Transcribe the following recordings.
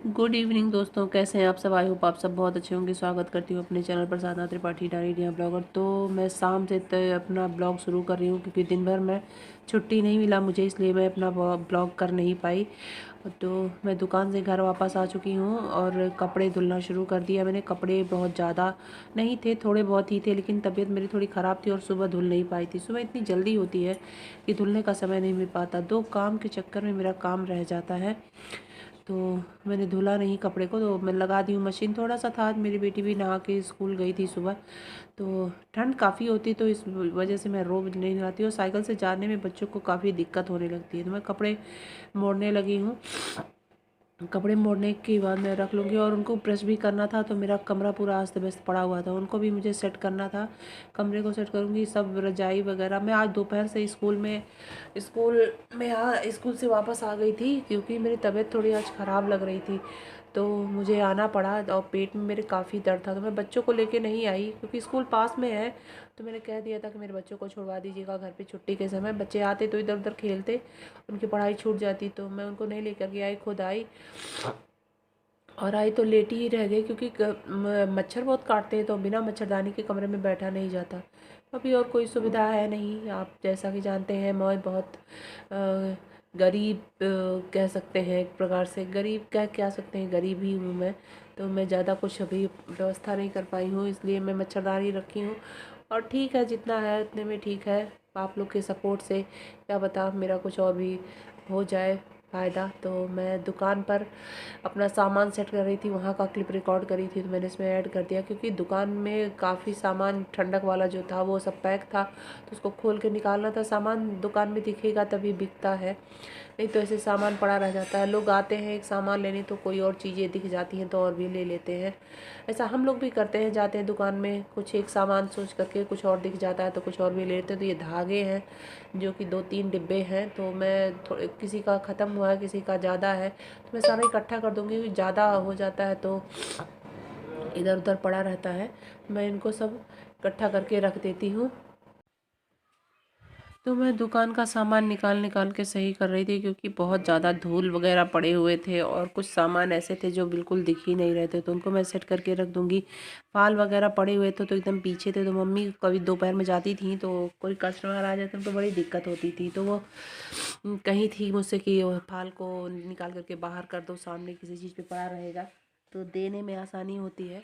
Good evening दोस्तों, कैसे हैं आप सब। आई होप आप सब बहुत अच्छे होंगे। स्वागत करती हूँ अपने चैनल पर साधना त्रिपाठी डायरी इंडिया ब्लॉगर। तो मैं शाम से अपना ब्लॉग शुरू कर रही हूँ क्योंकि दिन भर मैं छुट्टी नहीं मिला मुझे, इसलिए मैं अपना ब्लॉग कर नहीं पाई। तो मैं दुकान से घर वापस आ चुकी हूँ और कपड़े धुलना शुरू कर दिया मैंने। कपड़े बहुत ज़्यादा नहीं थे, थोड़े बहुत ही थे, लेकिन तबीयत मेरी थोड़ी ख़राब थी और सुबह धुल नहीं पाई थी। सुबह इतनी जल्दी होती है कि धुलने का समय नहीं मिल पाता, दो काम के चक्कर में मेरा काम रह जाता है। तो मैंने धुला नहीं कपड़े को, तो मैं लगा दी हूँ मशीन। थोड़ा सा था, आज मेरी बेटी भी नहा के स्कूल गई थी सुबह, तो ठंड काफ़ी होती, तो इस वजह से मैं रोज़ नहीं नहाती हूँ। साइकिल से जाने में बच्चों को काफ़ी दिक्कत होने लगती है, तो मैं कपड़े मोड़ने लगी हूँ। कपड़े मोड़ने के बाद मैं रख लूँगी, और उनको प्रेस भी करना था, तो मेरा कमरा पूरा अस्त व्यस्त पड़ा हुआ था, उनको भी मुझे सेट करना था। कमरे को सेट करूँगी, सब रजाई वगैरह। मैं आज दोपहर से स्कूल से वापस आ गई थी क्योंकि मेरी तबीयत थोड़ी आज ख़राब लग रही थी, तो मुझे आना पड़ा। और पेट में मेरे काफ़ी दर्द था, तो मैं बच्चों को लेके नहीं आई क्योंकि स्कूल पास में है। तो मैंने कह दिया था कि मेरे बच्चों को छुड़वा दीजिएगा घर पे छुट्टी के समय। बच्चे आते तो इधर उधर खेलते, उनकी पढ़ाई छूट जाती, तो मैं उनको नहीं लेकर के आई, खुद आई। और आई तो लेटी ही रह गई क्योंकि मच्छर बहुत काटते हैं, तो बिना मच्छरदानी के कमरे में बैठा नहीं जाता। अभी और कोई सुविधा है नहीं, आप जैसा कि जानते हैं मैं बहुत गरीब कह सकते हैं, एक प्रकार से गरीब कह सकते हैं, गरीब ही हूँ मैं। तो मैं ज़्यादा कुछ अभी व्यवस्था नहीं कर पाई हूँ, इसलिए मैं मच्छरदानी रखी हूँ। और ठीक है, जितना है उतने में ठीक है। आप लोग के सपोर्ट से क्या बता मेरा कुछ और भी हो जाए फ़ायदा। तो मैं दुकान पर अपना सामान सेट कर रही थी, वहाँ का क्लिप रिकॉर्ड करी थी, तो मैंने इसमें ऐड कर दिया क्योंकि दुकान में काफ़ी सामान ठंडक वाला जो था वो सब पैक था, तो उसको खोल के निकालना था। सामान दुकान में दिखेगा तभी बिकता है, नहीं तो ऐसे सामान पड़ा रह जाता है। लोग आते हैं एक सामान लेने, तो कोई और चीज़ें दिख जाती हैं तो और भी ले लेते हैं। ऐसा हम लोग भी करते हैं, जाते हैं दुकान में, कुछ एक सामान सोच करके कुछ और दिख जाता है तो कुछ और भी ले लेते हैं। तो ये धागे हैं जो कि 2-3 डिब्बे हैं, तो मैं थोड़े, किसी का ख़त्म हुआ है, किसी का ज़्यादा है, तो मैं सारा इकट्ठा कर दूँगी क्योंकि ज़्यादा हो जाता है तो इधर उधर पड़ा रहता है। मैं इनको सब इकट्ठा करके रख देती हूँ। तो मैं दुकान का सामान निकाल निकाल के सही कर रही थी क्योंकि बहुत ज़्यादा धूल वगैरह पड़े हुए थे, और कुछ सामान ऐसे थे जो बिल्कुल दिख ही नहीं रहे थे, तो उनको मैं सेट करके रख दूँगी। फाल वगैरह पड़े हुए थे तो एकदम पीछे थे, तो मम्मी कभी दोपहर में जाती थी तो कोई कस्टमर आ जाता तो बड़ी दिक्कत होती थी, तो वो कहीं थी मुझसे कि वो फाल को निकाल करके बाहर कर दो, सामने किसी चीज़ पे पड़ा रहेगा तो देने में आसानी होती है।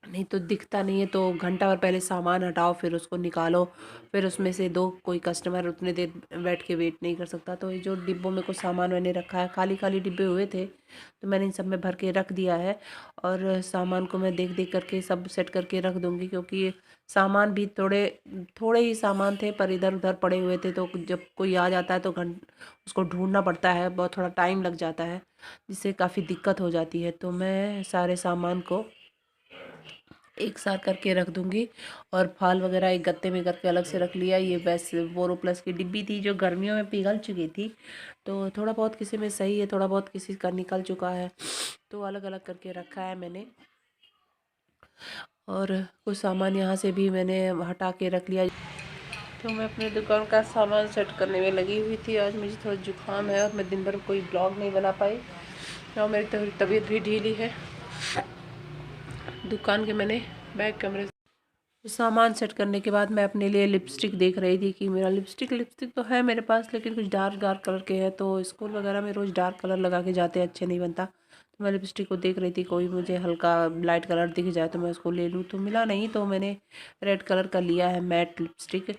नहीं तो दिखता नहीं है, तो घंटा भर पहले सामान हटाओ, फिर उसको निकालो, फिर उसमें से दो। कोई कस्टमर उतने देर बैठ के वेट नहीं कर सकता। तो ये जो डिब्बों में कुछ सामान मैंने रखा है, खाली खाली डिब्बे हुए थे, तो मैंने इन सब में भर के रख दिया है। और सामान को मैं देख देख करके सब सेट करके रख दूँगी क्योंकि ये सामान भी थोड़े थोड़े ही सामान थे पर इधर उधर पड़े हुए थे, तो जब कोई आ जाता है तो उसको ढूंढना पड़ता है, बहुत थोड़ा टाइम लग जाता है, जिससे काफ़ी दिक्कत हो जाती है। तो मैं सारे सामान को एक साथ करके रख दूंगी। और फाल वगैरह एक गत्ते में करके अलग से रख लिया। ये वैसे बोरोप्लस की डिब्बी थी जो गर्मियों में पिघल चुकी थी, तो थोड़ा बहुत किसी में सही है, थोड़ा बहुत किसी का निकल चुका है, तो अलग अलग करके रखा है मैंने। और कुछ सामान यहाँ से भी मैंने हटा के रख लिया। तो मैं अपने दुकान का सामान सेट करने में लगी हुई थी। आज मुझे थोड़ा जुकाम है और मैं दिन भर कोई ब्लॉग नहीं बना पाई, और मेरी तबीयत भी ढीली है। दुकान के मैंने बैक कमरे सामान सेट करने के बाद मैं अपने लिए लिपस्टिक देख रही थी कि मेरा लिपस्टिक तो है मेरे पास, लेकिन कुछ डार्क डार्क कलर के हैं, तो स्कूल वगैरह में रोज़ डार्क कलर लगा के जाते हैं, अच्छे नहीं बनता। तो मैं लिपस्टिक को देख रही थी, कोई मुझे हल्का लाइट कलर दिख जाए तो मैं उसको ले लूँ, तो मिला नहीं, तो मैंने रेड कलर का लिया है मैट लिपस्टिक,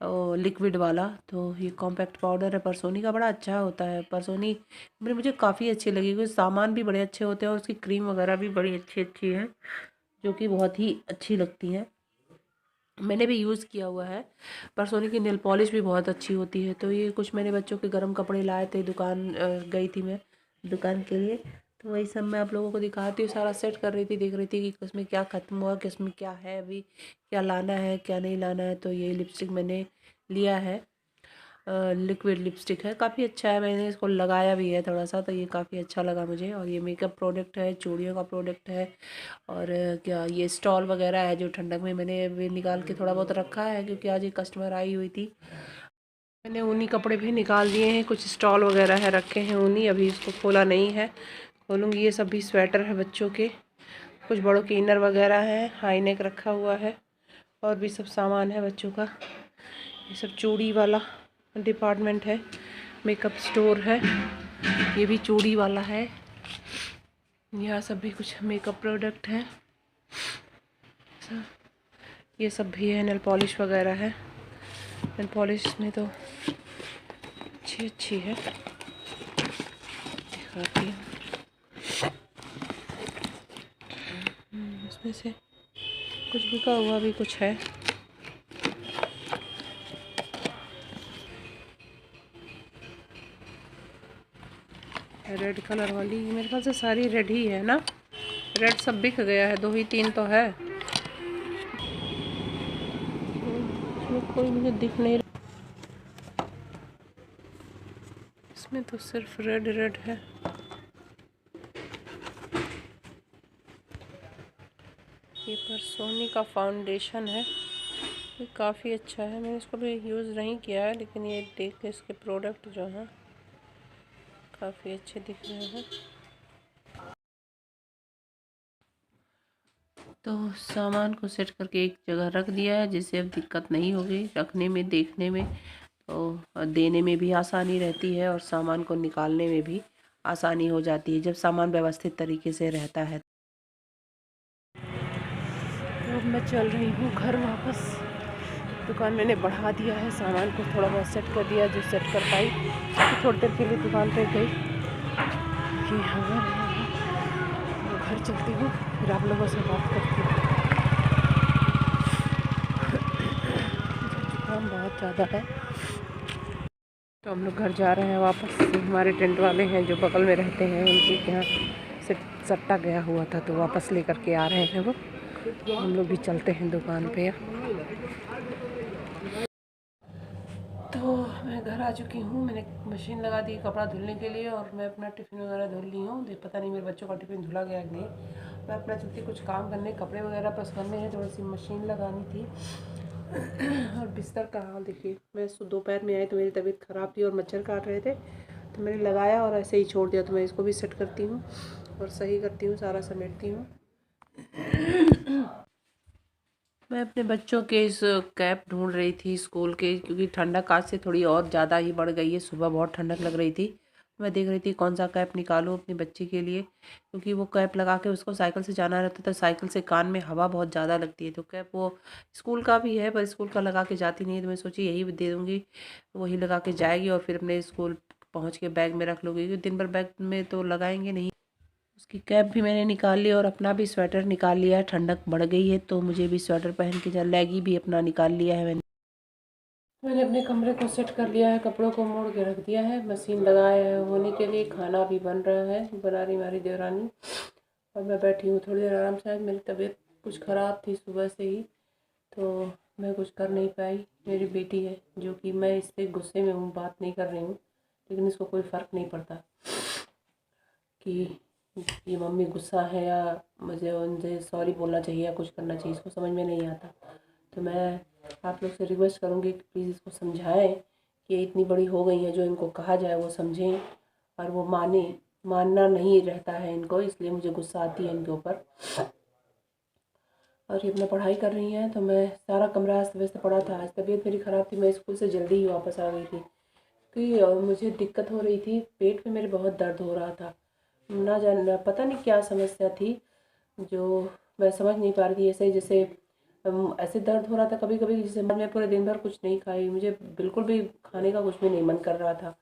लिक्विड वाला। तो ये कॉम्पैक्ट पाउडर है, परसोनी का, बड़ा अच्छा होता है परसोनी। मुझे काफ़ी अच्छी लगी क्योंकि सामान भी बड़े अच्छे होते हैं और उसकी क्रीम वगैरह भी बड़ी अच्छी अच्छी है, जो कि बहुत ही अच्छी लगती हैं। मैंने भी यूज़ किया हुआ है। परसोनी की नेल पॉलिश भी बहुत अच्छी होती है। तो ये कुछ मैंने बच्चों के गर्म कपड़े लाए थे, दुकान गई थी मैं दुकान के लिए, तो वही सब मैं आप लोगों को दिखाती हूँ। सारा सेट कर रही थी, देख रही थी कि किसमें क्या ख़त्म हुआ, किसमें क्या है, अभी क्या लाना है क्या नहीं लाना है। तो ये लिपस्टिक मैंने लिया है, लिक्विड लिपस्टिक है, काफ़ी अच्छा है, मैंने इसको लगाया भी है थोड़ा सा, तो ये काफ़ी अच्छा लगा मुझे। और ये मेकअप प्रोडक्ट है, चूड़ियों का प्रोडक्ट है। और क्या ये स्टॉल वगैरह है जो ठंडक में मैंने भी निकाल के थोड़ा बहुत रखा है क्योंकि आज एक कस्टमर आई हुई थी। मैंने ऊनी कपड़े भी निकाल दिए हैं, कुछ स्टॉल वगैरह है रखे हैं ऊनी, अभी इसको खोला नहीं है, खोलूँगी। ये सब भी स्वेटर है बच्चों के, कुछ बड़ों के इनर वगैरह हैं, हाई नेक रखा हुआ है और भी सब सामान है बच्चों का। ये सब चूड़ी वाला डिपार्टमेंट है, मेकअप स्टोर है, ये भी चूड़ी वाला है। यहाँ सब भी कुछ मेकअप प्रोडक्ट है, ये सब भी है। नेल पॉलिश वगैरह है, नेल पॉलिश में तो अच्छी है, दिखाती हूँ। इसमें से कुछ बिका हुआ भी कुछ है। रेड कलर वाली, मेरे ख्याल से सारी रेड ही है ना, रेड सब बिक गया है, 2 ही 3 तो है। इसमें कोई मुझे दिख नहीं रहा, इसमें तो सिर्फ रेड है। ये पर सोनी का फाउंडेशन है, ये काफ़ी अच्छा है। मैंने इसको भी यूज़ नहीं किया है, लेकिन ये देख के इसके प्रोडक्ट जो हैं काफ़ी अच्छे दिख रहे हैं। तो सामान को सेट करके एक जगह रख दिया है, जिससे अब दिक्कत नहीं होगी रखने में, देखने में, तो देने में भी आसानी रहती है और सामान को निकालने में भी आसानी हो जाती है जब सामान व्यवस्थित तरीके से रहता है। तो अब मैं चल रही हूँ घर वापस। दुकान मैंने बढ़ा दिया है, सामान को थोड़ा बहुत सेट कर दिया जो सेट कर पाई। तो थोड़ी देर के लिए दुकान पे गई कि हाँ घर चलती हूँ, फिर आप लोगों से बात करती हूँ। जुकाम बहुत ज़्यादा है, तो हम लोग घर जा रहे हैं वापस। हमारे टेंट वाले हैं जो बगल में रहते हैं, उनके यहाँ से सट्टा गया हुआ था, तो वापस लेकर के आ रहे हैं वो। हम लोग भी चलते हैं दुकान पे। तो मैं घर आ चुकी हूँ, मैंने मशीन लगा दी कपड़ा धुलने के लिए और मैं अपना टिफ़िन वगैरह धुल ली हूँ। पता नहीं मेरे बच्चों का टिफ़िन धुला गया कि नहीं। मैं अपना चलती कुछ काम करने, कपड़े वगैरह प्रेस करने हैं, थोड़ी सी मशीन लगानी थी। और बिस्तर का हाल देखिए, मैं दोपहर में आई तो मेरी तबीयत ख़राब थी और मच्छर काट रहे थे, तो मैंने लगाया और ऐसे ही छोड़ दिया। तो मैं इसको भी सेट करती हूँ और सही करती हूँ, सारा समेटती हूँ। मैं अपने बच्चों के इस कैप ढूंढ रही थी स्कूल के, क्योंकि ठंडक आज से थोड़ी और ज़्यादा ही बढ़ गई है। सुबह बहुत ठंडक लग रही थी, मैं देख रही थी कौन सा कैप निकालूं अपने बच्चे के लिए, क्योंकि वो कैप लगा के उसको साइकिल से जाना रहता था। साइकिल से कान में हवा बहुत ज़्यादा लगती है, तो कैप वो स्कूल का भी है पर स्कूल का लगा के जाती नहीं है, तो मैं सोची यही दे दूँगी, वही लगा के जाएगी और फिर अपने स्कूल पहुँच के बैग में रख लूँगी, क्योंकि दिन भर बैग में तो लगाएंगे नहीं। उसकी कैप भी मैंने निकाल ली और अपना भी स्वेटर निकाल लिया है। ठंडक बढ़ गई है तो मुझे भी स्वेटर पहन के लेगी भी अपना निकाल लिया है। मैंने अपने कमरे को सेट कर लिया है, कपड़ों को मोड़ के रख दिया है, मशीन लगाए होने के लिए। खाना भी बन रहा है, बना रही हमारी देवरानी, और मैं बैठी हूँ थोड़ी देर आराम से। मेरी तबीयत कुछ ख़राब थी सुबह से ही, तो मैं कुछ कर नहीं पाई। मेरी बेटी है जो कि मैं इससे गुस्से में हूँ, बात नहीं कर रही हूँ, लेकिन इसको कोई फ़र्क नहीं पड़ता कि ये मम्मी गुस्सा है या मुझे उनसे सॉरी बोलना चाहिए या कुछ करना चाहिए, इसको समझ में नहीं आता। तो मैं आप लोग से रिक्वेस्ट करूँगी कि प्लीज़ इसको समझाएं कि ये इतनी बड़ी हो गई है, जो इनको कहा जाए वो समझें और वो मानना नहीं रहता है इनको, इसलिए मुझे गुस्सा आती है इनके ऊपर। और ये अपना पढ़ाई कर रही हैं, तो मैं सारा कमरा अस्त व्यस्त पड़ा था। आज तबीयत मेरी ख़राब थी, मैं स्कूल से जल्दी ही वापस आ गई थी, क्योंकि मुझे दिक्कत हो रही थी, पेट में मेरे बहुत दर्द हो रहा था। ना जाना पता नहीं क्या समस्या थी, जो मैं समझ नहीं पा रही थी। ऐसे जैसे ऐसे दर्द हो रहा था कभी कभी, जैसे मैं पूरे दिन भर कुछ नहीं खाई, मुझे बिल्कुल भी खाने का कुछ भी नहीं मन कर रहा था।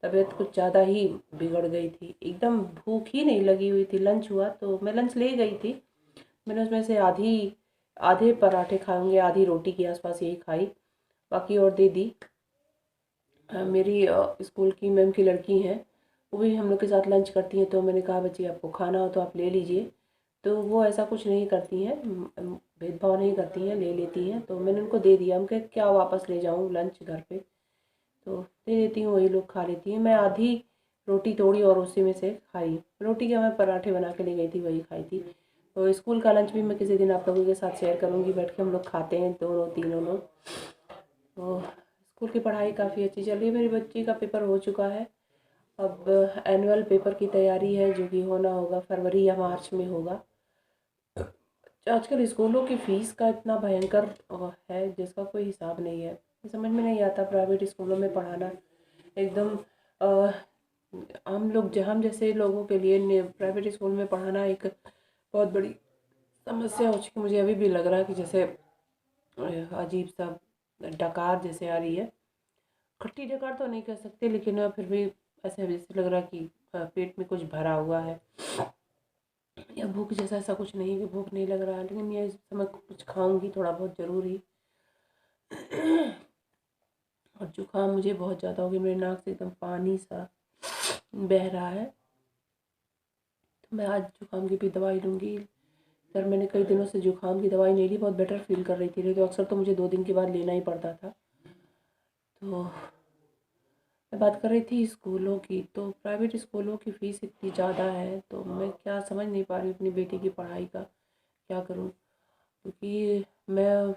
तबीयत कुछ ज़्यादा ही बिगड़ गई थी, एकदम भूख ही नहीं लगी हुई थी। लंच हुआ तो मैं लंच ले गई थी, मैंने उसमें से आधे पराठे खाए होंगे, आधी रोटी के आसपास यही खाई, बाकी और दे दी। मेरी स्कूल की मैम की लड़की हैं, वो भी हम लोग के साथ लंच करती हैं, तो मैंने कहा बच्ची आपको खाना हो तो आप ले लीजिए, तो वो ऐसा कुछ नहीं करती हैं, भेदभाव नहीं करती हैं, ले लेती हैं। तो मैंने उनको दे दिया, उनके क्या वापस ले जाऊँ लंच घर पे, तो दे देती हूँ, वही लोग खा लेती हैं। मैं आधी रोटी तोड़ी और उसी में से खाई। रोटी क्या, मैं पराठे बना के ले गई थी, वही खाई थी। तो स्कूल का लंच भी मैं किसी दिन आप लोगों के साथ शेयर करूँगी, बैठ के हम लोग खाते हैं दोनों तीनों लोग। तो स्कूल की पढ़ाई काफ़ी अच्छी चल रही है। मेरी बच्ची का पेपर हो चुका है अब एनुअल पेपर की तैयारी है जो कि होना होगा फरवरी या मार्च में होगा। आजकल स्कूलों की फ़ीस का इतना भयंकर है जिसका कोई हिसाब नहीं है। समझ में नहीं आता प्राइवेट स्कूलों में पढ़ाना। एकदम हम जैसे लोगों के लिए प्राइवेट स्कूल में पढ़ाना एक बहुत बड़ी समस्या हो चुकी। मुझे अभी भी लग रहा है कि जैसे अजीब सा डकार जैसे आ रही है। खट्टी डकार तो नहीं कह सकते, लेकिन फिर भी ऐसे जैसे लग रहा है कि पेट में कुछ भरा हुआ है, या भूख जैसा ऐसा कुछ नहीं कि भूख नहीं लग रहा है, लेकिन ये समय कुछ खाऊंगी थोड़ा बहुत ज़रूर ही। और जुकाम मुझे बहुत ज़्यादा हो गया, मेरे नाक से एकदम पानी सा बह रहा है। तो मैं आज जुकाम की भी दवाई लूँगी। सर मैंने कई दिनों से जुकाम की दवाई नहीं ली, बहुत बेटर फील कर रही थी, लेकिन अक्सर तो मुझे 2 दिन के बाद लेना ही पड़ता था। तो मैं बात कर रही थी स्कूलों की, तो प्राइवेट स्कूलों की फ़ीस इतनी ज़्यादा है तो मैं क्या समझ नहीं पा रही अपनी बेटी की पढ़ाई का क्या करूं, क्योंकि मैं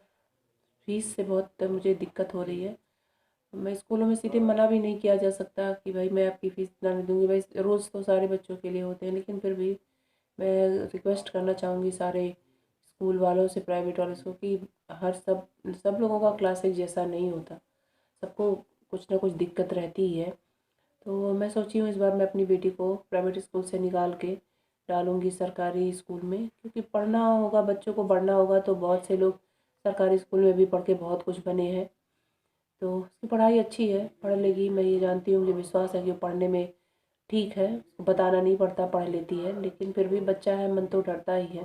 फ़ीस से बहुत मुझे दिक्कत हो रही है। मैं स्कूलों में सीधे मना भी नहीं किया जा सकता कि भाई मैं आपकी फ़ीस इतना नहीं दूँगी। भाई रोज़ तो सारे बच्चों के लिए होते हैं, लेकिन फिर भी मैं रिक्वेस्ट करना चाहूँगी सारे स्कूल वालों से, प्राइवेट वालों से, कि हर सब लोगों का क्लास एक जैसा नहीं होता, सबको कुछ ना कुछ दिक्कत रहती ही है। तो मैं सोची हूँ इस बार मैं अपनी बेटी को प्राइवेट स्कूल से निकाल के डालूँगी सरकारी स्कूल में, क्योंकि पढ़ना होगा, बच्चों को बढ़ना होगा। तो बहुत से लोग सरकारी स्कूल में भी पढ़ के बहुत कुछ बने हैं, तो उसकी पढ़ाई अच्छी है, पढ़ लेगी, मैं ये जानती हूँ, मुझे विश्वास है कि वो पढ़ने में ठीक है, उसको बताना नहीं पड़ता, पढ़ लेती है। लेकिन फिर भी बच्चा है, मन तो डरता ही है।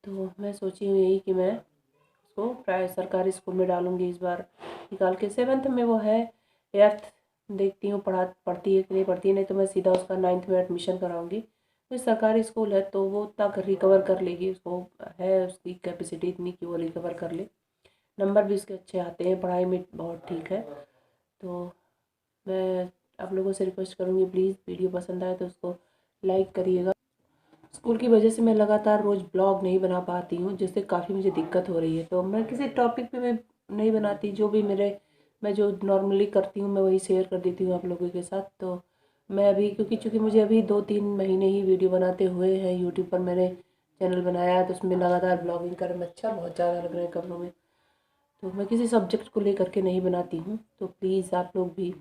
तो मैं सोची हूँ यही कि मैं उसको प्राय सरकारी स्कूल में डालूँगी इस बार निकाल के। 7th में वो है, 8th देखती हूँ पढ़ती है कि नहीं पढ़ती है, नहीं तो मैं सीधा उसका 9th में एडमिशन कराऊँगी। तो सरकारी स्कूल है तो वो उतना रिकवर कर लेगी, उसको है उसकी कैपेसिटी इतनी कि वो रिकवर कर ले। नंबर भी उसके अच्छे आते हैं, पढ़ाई में बहुत ठीक है। तो मैं आप लोगों से रिक्वेस्ट करूँगी, प्लीज़ वीडियो पसंद आए तो उसको लाइक करिएगा। स्कूल की वजह से मैं लगातार रोज़ ब्लॉग नहीं बना पाती हूँ, जिससे काफ़ी मुझे दिक्कत हो रही है। तो मैं किसी टॉपिक पे मैं नहीं बनाती, जो भी मैं जो नॉर्मली करती हूँ मैं वही शेयर कर देती हूँ आप लोगों के साथ। तो मैं अभी क्योंकि चूँकि मुझे अभी 2-3 महीने ही वीडियो बनाते हुए हैं, यूट्यूब पर मैंने चैनल बनाया है, तो उसमें लगातार ब्लॉगिंग करने में अच्छा बहुत ज़्यादा लग रहा है कमरों में। तो मैं किसी सब्जेक्ट को लेकर के नहीं बनाती हूँ। तो प्लीज़ आप लोग भी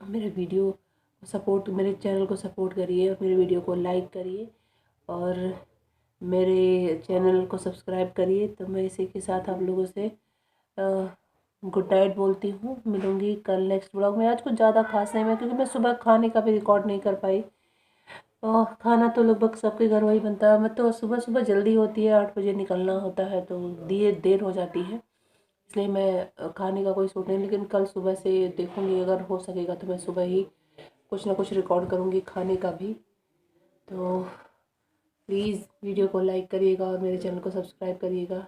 मेरे वीडियो सपोर्ट, मेरे चैनल को सपोर्ट करिए और मेरे वीडियो को लाइक करिए और मेरे चैनल को सब्सक्राइब करिए। तो मैं इसी के साथ आप लोगों से गुड नाइट बोलती हूँ। मिलूँगी कल नेक्स्ट ब्लॉग में। आज कुछ ज़्यादा खास नहीं मैं, क्योंकि मैं सुबह खाने का भी रिकॉर्ड नहीं कर पाई। खाना तो लगभग सबके घर वही बनता है। मैं तो सुबह सुबह जल्दी होती है, 8 बजे निकलना होता है, तो देर हो जाती है, इसलिए मैं खाने का कोई शूट नहीं। लेकिन कल सुबह से देखूँगी, अगर हो सकेगा तो मैं सुबह ही कुछ ना कुछ रिकॉर्ड करूँगी खाने का भी। तो प्लीज़ वीडियो को लाइक करिएगा और मेरे चैनल को सब्सक्राइब करिएगा।